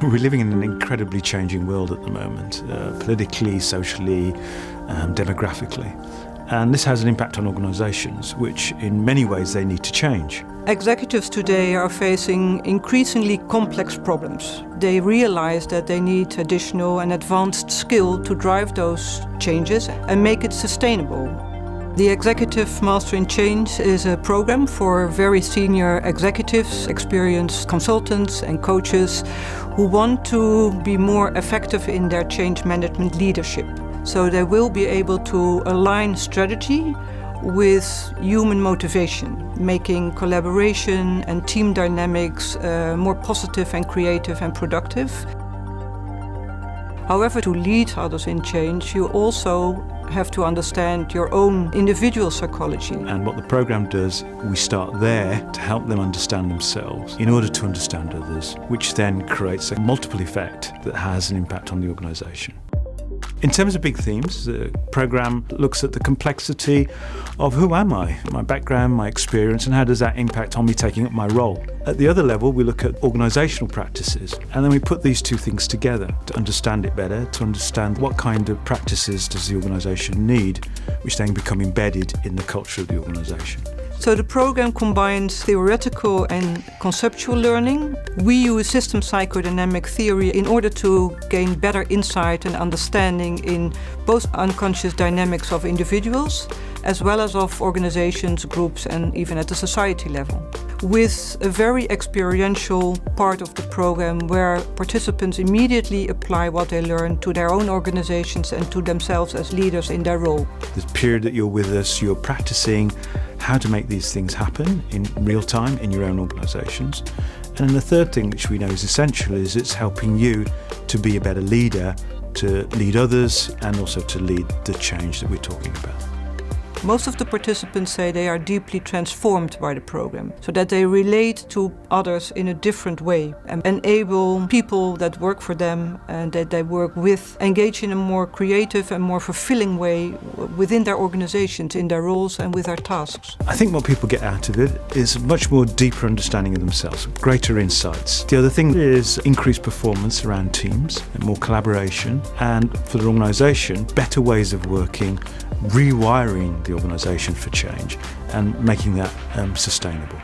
We're living in an incredibly changing world at the moment, politically, socially, demographically. And this has an impact on organisations, which in many ways they need to change. Executives today are facing increasingly complex problems. They realize that they need additional and advanced skill to drive those changes and make it sustainable. The Executive Master in Change is a program for very senior executives, experienced consultants and coaches who want to be more effective in their change management leadership. So they will be able to align strategy with human motivation, making collaboration and team dynamics more positive and creative and productive. However, to lead others in change, you also have to understand your own individual psychology. And what the program does, we start there to help them understand themselves in order to understand others, which then creates a multiple effect that has an impact on the organisation. In terms of big themes, the program looks at the complexity of who am I, my background, my experience, and how does that impact on me taking up my role. At the other level, we look at organisational practices, and then we put these two things together to understand it better, to understand what kind of practices does the organisation need, which then become embedded in the culture of the organisation. So the program combines theoretical and conceptual learning. We use system psychodynamic theory in order to gain better insight and understanding in both unconscious dynamics of individuals as well as of organizations, groups, and even at the society level. With a very experiential part of the program where participants immediately apply what they learn to their own organizations and to themselves as leaders in their role. The period that you're with us, you're practicing how to make these things happen in real time in your own organisations. And then the third thing which we know is essential is it's helping you to be a better leader, to lead others, and also to lead the change that we're talking about. Most of the participants say they are deeply transformed by the program, so that they relate to others in a different way and enable people that work for them and that they work with engage in a more creative and more fulfilling way within their organizations, in their roles and with their tasks. I think what people get out of it is a much more deeper understanding of themselves, greater insights. The other thing is increased performance around teams and more collaboration, and for the organisation, better ways of working, rewiring the organisation for change and making that sustainable.